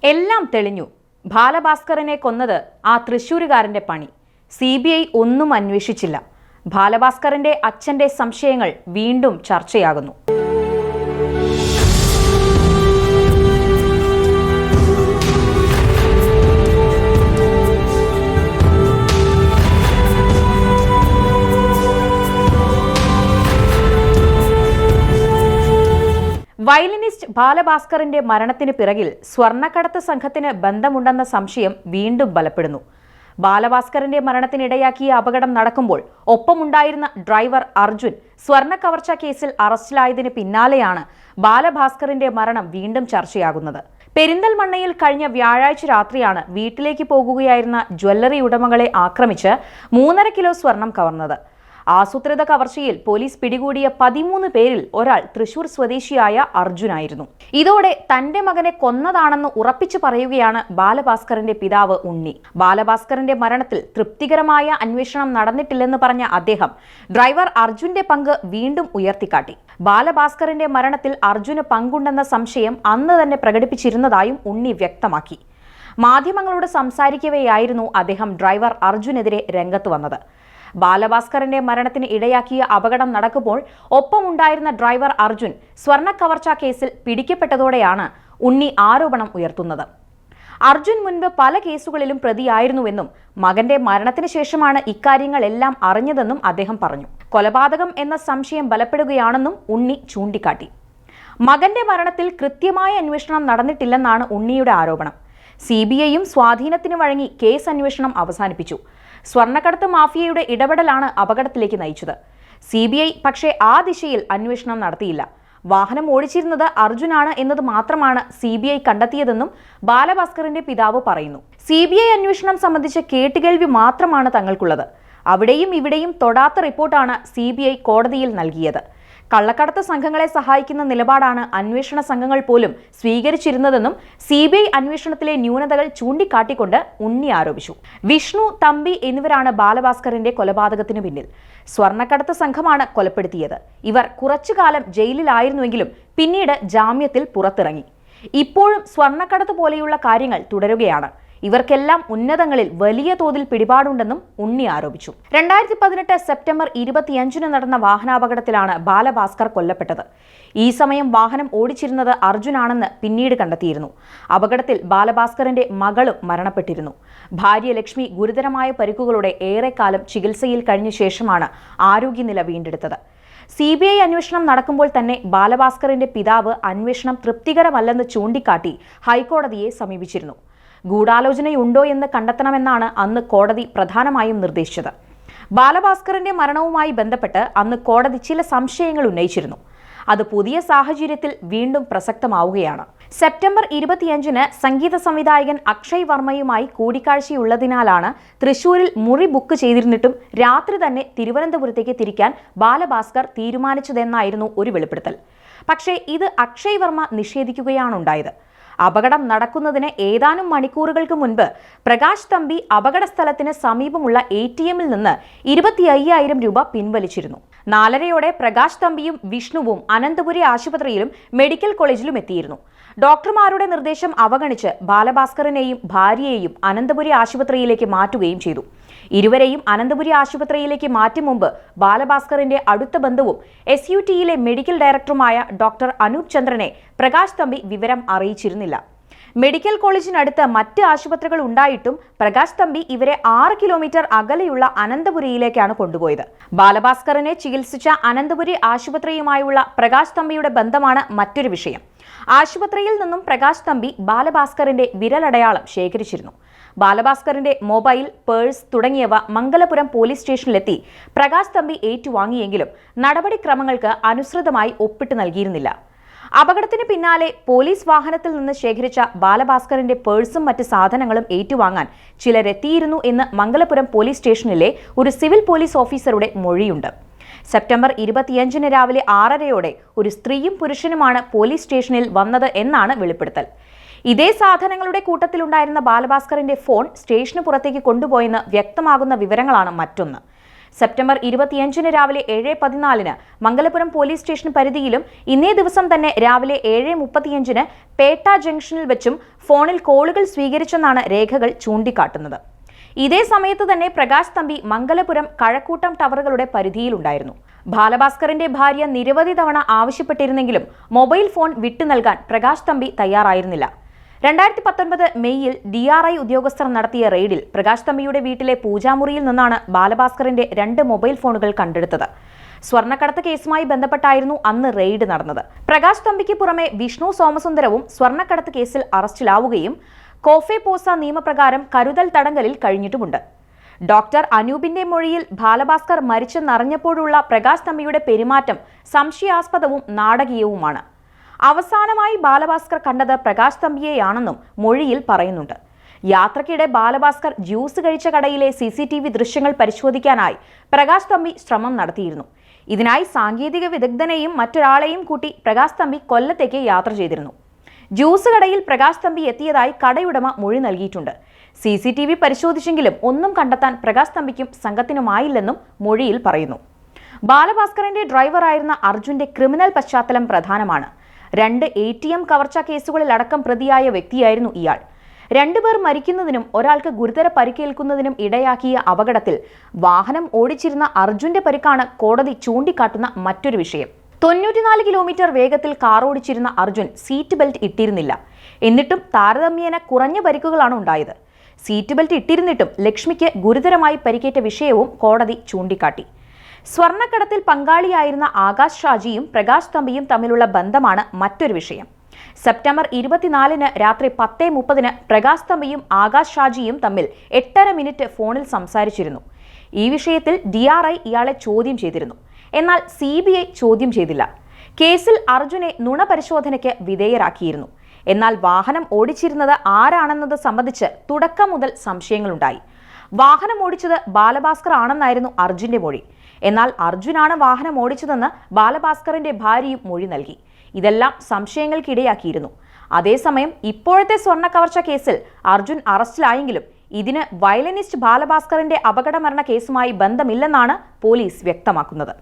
എല്ലാം തെളിഞ്ഞു. ബാലഭാസ്കറിനെ കൊന്നത് ആ തൃശ്ശൂരുകാരന്റെ പണി. CBI ഒന്നും അന്വേഷിച്ചില്ല. ബാലഭാസ്കറിന്റെ അച്ഛന്റെ സംശയങ്ങൾ വീണ്ടും ചർച്ചയാകുന്നു. വയലിനിസ്റ്റ് ബാലഭാസ്കറിന്റെ മരണത്തിന് പിറകിൽ സ്വർണ്ണക്കടത്ത് സംഘത്തിന് ബന്ധമുണ്ടെന്ന സംശയം വീണ്ടും ബലപ്പെടുന്നു. ബാലഭാസ്കറിന്റെ മരണത്തിനിടയാക്കിയ അപകടം നടക്കുമ്പോൾ ഒപ്പമുണ്ടായിരുന്ന ഡ്രൈവർ അർജുൻ സ്വർണ്ണ കവർച്ച കേസിൽ അറസ്റ്റിലായതിന് പിന്നാലെയാണ് ബാലഭാസ്കറിന്റെ മരണം വീണ്ടും ചർച്ചയാകുന്നത്. പെരിന്തൽമണ്ണയിൽ കഴിഞ്ഞ വ്യാഴാഴ്ച രാത്രിയാണ് വീട്ടിലേക്ക് പോകുകയായിരുന്ന ജ്വല്ലറി ഉടമകളെ ആക്രമിച്ച് 3.5 കിലോ സ്വർണം കവർന്നത്. ആസൂത്രിത കവർച്ചയിൽ പോലീസ് പിടികൂടിയ 13 പേരിൽ ഒരാൾ തൃശൂർ സ്വദേശിയായ അർജുനായിരുന്നു. ഇതോടെ തന്റെ മകനെ കൊന്നതാണെന്ന് ഉറപ്പിച്ചു പറയുകയാണ് ബാലഭാസ്കറിന്റെ പിതാവ് ഉണ്ണി. ബാലഭാസ്കറിന്റെ മരണത്തിൽ തൃപ്തികരമായ അന്വേഷണം നടന്നിട്ടില്ലെന്ന് പറഞ്ഞ അദ്ദേഹം ഡ്രൈവർ അർജുന്റെ പങ്ക് വീണ്ടും ഉയർത്തിക്കാട്ടി. ബാലഭാസ്കറിന്റെ മരണത്തിൽ അർജുന് പങ്കുണ്ടെന്ന സംശയം അന്ന് തന്നെ പ്രകടിപ്പിച്ചിരുന്നതായും ഉണ്ണി വ്യക്തമാക്കി. മാധ്യമങ്ങളോട് സംസാരിക്കവെയായിരുന്നു അദ്ദേഹം ഡ്രൈവർ അർജുനെതിരെ രംഗത്ത് വന്നത്. ബാലഭാസ്കറിന്റെ മരണത്തിന് ഇടയാക്കിയ അപകടം നടക്കുമ്പോൾ ഒപ്പമുണ്ടായിരുന്ന ഡ്രൈവർ അർജുൻ സ്വർണ്ണ കവർച്ചാ കേസിൽ പിടിക്കപ്പെട്ടതോടെയാണ് ഉണ്ണി ആരോപണം ഉയർത്തുന്നത്. അർജുൻ മുൻപ് പല കേസുകളിലും പ്രതിയായിരുന്നുവെന്നും മകന്റെ മരണത്തിന് ശേഷമാണ് ഇക്കാര്യങ്ങളെല്ലാം അറിഞ്ഞതെന്നും അദ്ദേഹം പറഞ്ഞു. കൊലപാതകം എന്ന സംശയം ബലപ്പെടുകയാണെന്നും ഉണ്ണി ചൂണ്ടിക്കാട്ടി. മകന്റെ മരണത്തിൽ കൃത്യമായ അന്വേഷണം നടന്നിട്ടില്ലെന്നാണ് ഉണ്ണിയുടെ ആരോപണം. CBIയും സ്വാധീനത്തിന് വഴങ്ങി കേസ് അന്വേഷണം അവസാനിപ്പിച്ചു. സ്വർണ്ണക്കടത്ത് മാഫിയയുടെ ഇടപെടലാണ് അപകടത്തിലേക്ക് നയിച്ചത്. CBI പക്ഷേ ആ ദിശയിൽ അന്വേഷണം നടത്തിയില്ല. വാഹനം ഓടിച്ചിരുന്നത് അർജുനാണ് എന്നത് മാത്രമാണ് CBI കണ്ടെത്തിയതെന്നും ബാലഭാസ്കറിന്റെ പിതാവ് പറയുന്നു. CBI അന്വേഷണം സംബന്ധിച്ച കേട്ടുകേൾവി മാത്രമാണ് തങ്ങൾക്കുള്ളത്. അവിടെയും ഇവിടെയും തൊടാത്ത റിപ്പോർട്ടാണ് CBI കോടതിയിൽ നൽകിയത്. കള്ളക്കടത്ത് സംഘങ്ങളെ സഹായിക്കുന്ന നിലപാടാണ് അന്വേഷണ സംഘങ്ങൾ പോലും സ്വീകരിച്ചിരുന്നതെന്നും CBI അന്വേഷണത്തിലെ ന്യൂനതകൾ ചൂണ്ടിക്കാട്ടിക്കൊണ്ട് ഉണ്ണി ആരോപിച്ചു. വിഷ്ണു, തമ്പി എന്നിവരാണ് ബാലഭാസ്കറിന്റെ കൊലപാതകത്തിന് പിന്നിൽ. സ്വർണ്ണക്കടത്ത് സംഘമാണ് കൊലപ്പെടുത്തിയത്. ഇവർ കുറച്ചുകാലം ജയിലിലായിരുന്നുവെങ്കിലും പിന്നീട് ജാമ്യത്തിൽ പുറത്തിറങ്ങി. ഇപ്പോഴും സ്വർണ്ണക്കടത്ത് പോലെയുള്ള കാര്യങ്ങൾ തുടരുകയാണ്. ഇവർക്കെല്ലാം ഉന്നതങ്ങളിൽ വലിയ തോതിൽ പിടിപാടുണ്ടെന്നും ഉണ്ണി ആരോപിച്ചു. 2018 സെപ്റ്റംബർ 25 നടന്ന വാഹനാപകടത്തിലാണ് ബാലഭാസ്കർ കൊല്ലപ്പെട്ടത്. ഈ സമയം വാഹനം ഓടിച്ചിരുന്നത് അർജുനാണെന്ന് പിന്നീട് കണ്ടെത്തിയിരുന്നു. അപകടത്തിൽ ബാലഭാസ്കറിന്റെ മകളും മരണപ്പെട്ടിരുന്നു. ഭാര്യ ലക്ഷ്മി ഗുരുതരമായ പരിക്കുകളോടെ ഏറെക്കാലം ചികിത്സയിൽ കഴിഞ്ഞ ശേഷമാണ് ആരോഗ്യനില വീണ്ടെടുത്തത്. CBI അന്വേഷണം നടക്കുമ്പോൾ തന്നെ ബാലഭാസ്കറിന്റെ പിതാവ് അന്വേഷണം തൃപ്തികരമല്ലെന്ന് ചൂണ്ടിക്കാട്ടി ഹൈക്കോടതിയെ സമീപിച്ചിരുന്നു. ഗൂഢാലോചനയുണ്ടോ എന്ന് കണ്ടെത്തണമെന്നാണ് അന്ന് കോടതി പ്രധാനമായും നിർദ്ദേശിച്ചത്. ബാലഭാസ്കറിന്റെ മരണവുമായി ബന്ധപ്പെട്ട് അന്ന് കോടതി ചില സംശയങ്ങൾ ഉന്നയിച്ചിരുന്നു. അത് പുതിയ സാഹചര്യത്തിൽ വീണ്ടും പ്രസക്തമാവുകയാണ്. സെപ്റ്റംബർ 25 സംഗീത സംവിധായകൻ അക്ഷയ് വർമ്മയുമായി കൂടിക്കാഴ്ചയുള്ളതിനാലാണ് തൃശൂരിൽ മുറി ബുക്ക് ചെയ്തിരുന്നിട്ടും രാത്രി തന്നെ തിരുവനന്തപുരത്തേക്ക് തിരിക്കാൻ ബാലഭാസ്കർ തീരുമാനിച്ചതെന്നായിരുന്നു ഒരു വെളിപ്പെടുത്തൽ. പക്ഷേ ഇത് അക്ഷയ് വർമ്മ നിഷേധിക്കുകയാണുണ്ടായത്. അപകടം നടക്കുന്നതിന് ഏതാനും മണിക്കൂറുകൾക്ക് മുൻപ് പ്രകാശ് തമ്പി അപകട സ്ഥലത്തിന് സമീപമുള്ള ATMിൽ നിന്ന് 25,000 രൂപ പിൻവലിച്ചിരുന്നു. 4:30 പ്രകാശ് തമ്പിയും വിഷ്ണുവും അനന്തപുരി ആശുപത്രിയിലും മെഡിക്കൽ കോളേജിലും എത്തിയിരുന്നു. ഡോക്ടർമാരുടെ നിർദ്ദേശം അവഗണിച്ച് ബാലഭാസ്കറിനെയും ഭാര്യയെയും അനന്തപുരി ആശുപത്രിയിലേക്ക് മാറ്റുകയും ചെയ്തു. ഇരുവരെയും അനന്തപുരി ആശുപത്രിയിലേക്ക് മാറ്റും മുമ്പ് ബാലഭാസ്കറിന്റെ അടുത്ത ബന്ധുവും SUTയിലെ മെഡിക്കൽ ഡയറക്ടറുമായ ഡോക്ടർ അനൂപ് ചന്ദ്രനെ പ്രകാശ് തമ്പി വിവരം അറിയിച്ചിരുന്നില്ല. മെഡിക്കൽ കോളേജിനടുത്ത് മറ്റ് ആശുപത്രികൾ ഉണ്ടായിട്ടും പ്രകാശ് തമ്പി ഇവരെ 6 കിലോമീറ്റർ അകലെയുള്ള അനന്തപുരിയിലേക്കാണ് കൊണ്ടുപോയത്. ബാലഭാസ്കറിനെ ചികിത്സിച്ച അനന്തപുരി ആശുപത്രിയുമായുള്ള പ്രകാശ് തമ്പിയുടെ ബന്ധമാണ് മറ്റൊരു വിഷയം. ആശുപത്രിയിൽ നിന്നും പ്രകാശ് തമ്പി ബാലഭാസ്കറിന്റെ വിരലടയാളം ശേഖരിച്ചിരുന്നു. ബാലഭാസ്കറിന്റെ മൊബൈൽ, പേഴ്സ് തുടങ്ങിയവ മംഗലപുരം പോലീസ് സ്റ്റേഷനിലെത്തി പ്രകാശ് തമ്പി ഏറ്റുവാങ്ങിയെങ്കിലും നടപടിക്രമങ്ങൾക്ക് അനുസൃതമായി ഒപ്പിട്ട് നൽകിയിരുന്നില്ല. അപകടത്തിന് പിന്നാലെ പോലീസ് വാഹനത്തിൽ നിന്ന് ശേഖരിച്ച ബാലഭാസ്കറിന്റെ പേഴ്സും മറ്റ് സാധനങ്ങളും ഏറ്റുവാങ്ങാൻ ചിലരെത്തിയിരുന്നു എന്ന് മംഗലപുരം പോലീസ് സ്റ്റേഷനിലെ ഒരു സിവിൽ പോലീസ് ഓഫീസറുടെ മൊഴിയുണ്ട്. സെപ്റ്റംബർ 25 രാവിലെ 6:30 ഒരു സ്ത്രീയും പുരുഷനുമാണ് പോലീസ് സ്റ്റേഷനിൽ വന്നത് എന്നാണ് വെളിപ്പെടുത്തൽ. ഇതേ സാധനങ്ങളുടെ കൂട്ടത്തിലുണ്ടായിരുന്ന ബാലഭാസ്കറിന്റെ ഫോൺ സ്റ്റേഷന് പുറത്തേക്ക് കൊണ്ടുപോയെന്ന് വ്യക്തമാകുന്ന വിവരങ്ങളാണ് മറ്റൊന്ന്. സെപ്റ്റംബർ 25 രാവിലെ 7:14 മംഗലപുരം പോലീസ് സ്റ്റേഷൻ പരിധിയിലും ഇന്നേ ദിവസം തന്നെ രാവിലെ 7:35 പേട്ട ജംഗ്ഷനിൽ വെച്ചും ഫോണിൽ കോളുകൾ സ്വീകരിച്ചെന്നാണ് രേഖകൾ ചൂണ്ടിക്കാട്ടുന്നത്. ഇതേ സമയത്ത് തന്നെ പ്രകാശ് തമ്പി മംഗലപുരം കഴക്കൂട്ടം ടവറുകളുടെ പരിധിയിലുണ്ടായിരുന്നു. ബാലഭാസ്കറിന്റെ ഭാര്യ നിരവധി തവണ ആവശ്യപ്പെട്ടിരുന്നെങ്കിലും മൊബൈൽ ഫോൺ വിട്ടു നൽകാൻ പ്രകാശ് തമ്പി തയ്യാറായിരുന്നില്ല. 2019 മെയ്യിൽ DRI ഉദ്യോഗസ്ഥർ നടത്തിയ റെയ്ഡിൽ പ്രകാശ് തമ്പിയുടെ വീട്ടിലെ പൂജാമുറിയിൽ നിന്നാണ് ബാലഭാസ്കറിന്റെ 2 മൊബൈൽ ഫോണുകൾ കണ്ടെടുത്തത്. സ്വർണ്ണക്കടത്ത് കേസുമായി ബന്ധപ്പെട്ടായിരുന്നു അന്ന് റെയ്ഡ് നടന്നത്. പ്രകാശ് തമ്പിക്ക് പുറമെ വിഷ്ണു സോമസുന്ദരവും സ്വർണ്ണക്കടത്ത് കേസിൽ അറസ്റ്റിലാവുകയും കോഫെ പോസ നിയമപ്രകാരം കരുതൽ തടങ്കലിൽ കഴിഞ്ഞിട്ടുമുണ്ട്. ഡോക്ടർ അനൂപിന്റെ മൊഴിയിൽ ബാലഭാസ്കർ മരിച്ചെന്നറിഞ്ഞപ്പോഴുള്ള പ്രകാശ് തമ്പിയുടെ പെരുമാറ്റം സംശയാസ്പദവും നാടകീയവുമാണ്. അവസാനമായി ബാലഭാസ്കർ കണ്ടത് പ്രകാശ് തമ്പിയെയാണെന്നും മൊഴിയിൽ പറയുന്നുണ്ട്. യാത്രക്കിടെ ബാലഭാസ്കർ ജ്യൂസ് കഴിച്ച കടയിലെ CCTV ദൃശ്യങ്ങൾ പരിശോധിക്കാനായി പ്രകാശ് തമ്പി ശ്രമം നടത്തിയിരുന്നു. ഇതിനായി സാങ്കേതിക വിദഗ്ധനെയും മറ്റൊരാളെയും കൂട്ടി പ്രകാശ് തമ്പി കൊല്ലത്തേക്ക് യാത്ര ചെയ്തിരുന്നു. ജ്യൂസ് കടയിൽ പ്രകാശ് തമ്പി എത്തിയതായി കടയുടമ മൊഴി നൽകിയിട്ടുണ്ട്. CCTV പരിശോധിച്ചെങ്കിലും ഒന്നും കണ്ടെത്താൻ പ്രകാശ് തമ്പിക്കും സംഘത്തിനുമായില്ലെന്നും മൊഴിയിൽ പറയുന്നു. ബാലഭാസ്കറിന്റെ ഡ്രൈവറായിരുന്ന അർജുന്റെ ക്രിമിനൽ പശ്ചാത്തലം പ്രധാനമാണ്. 2 ATM കവർച്ചാ കേസുകളിലടക്കം പ്രതിയായ വ്യക്തിയായിരുന്നു ഇയാൾ. 2 പേർ മരിക്കുന്നതിനും ഒരാൾക്ക് ഗുരുതര പരിക്കേൽക്കുന്നതിനും ഇടയാക്കിയ അപകടത്തിൽ വാഹനം ഓടിച്ചിരുന്ന അർജുന്റെ പരിക്കാണ് കോടതി ചൂണ്ടിക്കാട്ടുന്ന മറ്റൊരു വിഷയം. 94 കിലോമീറ്റർ വേഗത്തിൽ കാർ ഓടിച്ചിരുന്ന അർജുൻ സീറ്റ് ബെൽറ്റ് ഇട്ടിരുന്നില്ല. എന്നിട്ടും താരതമ്യേന കുറഞ്ഞ പരിക്കുകളാണ് ഉണ്ടായത്. സീറ്റ് ബെൽറ്റ് ഇട്ടിരുന്നിട്ടും ലക്ഷ്മിക്ക് ഗുരുതരമായി പരിക്കേറ്റ വിഷയവും കോടതി ചൂണ്ടിക്കാട്ടി. സ്വർണ്ണക്കടത്തിൽ പങ്കാളിയായിരുന്ന ആകാശ് ഷാജിയും പ്രകാശ് തമ്പിയും തമ്മിലുള്ള ബന്ധമാണ് മറ്റൊരു വിഷയം. സെപ്റ്റംബർ 24 രാത്രി 10:30 പ്രകാശ് തമ്പിയും ആകാശ് ഷാജിയും തമ്മിൽ 8.5 മിനിറ്റ് ഫോണിൽ സംസാരിച്ചിരുന്നു. ഈ വിഷയത്തിൽ DRI ഇയാളെ ചോദ്യം ചെയ്തിരുന്നു. എന്നാൽ CBI ചോദ്യം ചെയ്തില്ല. കേസിൽ അർജുനെ നുണ പരിശോധനയ്ക്ക് വിധേയരാക്കിയിരുന്നു. എന്നാൽ വാഹനം ഓടിച്ചിരുന്നത് ആരാണെന്നത് സംബന്ധിച്ച് തുടക്കം മുതൽ സംശയങ്ങളുണ്ടായി. വാഹനം ഓടിച്ചത് ബാലഭാസ്കർ ആണെന്നായിരുന്നു അർജുന്റെ മൊഴി. എന്നാൽ അർജുനാണ് വാഹനം ഓടിച്ചതെന്ന് ബാലഭാസ്കറിന്റെ ഭാര്യയും മൊഴി നൽകി. ഇതെല്ലാം സംശയങ്ങൾക്കിടയാക്കിയിരുന്നു. അതേസമയം ഇപ്പോഴത്തെ സ്വർണ്ണ കവർച്ച കേസിൽ അർജുൻ അറസ്റ്റിലായെങ്കിലും ഇതിന് വയലിനിസ്റ്റ് ബാലഭാസ്കറിന്റെ അപകടമരണ കേസുമായി ബന്ധമില്ലെന്നാണ് പോലീസ് വ്യക്തമാക്കുന്നത്.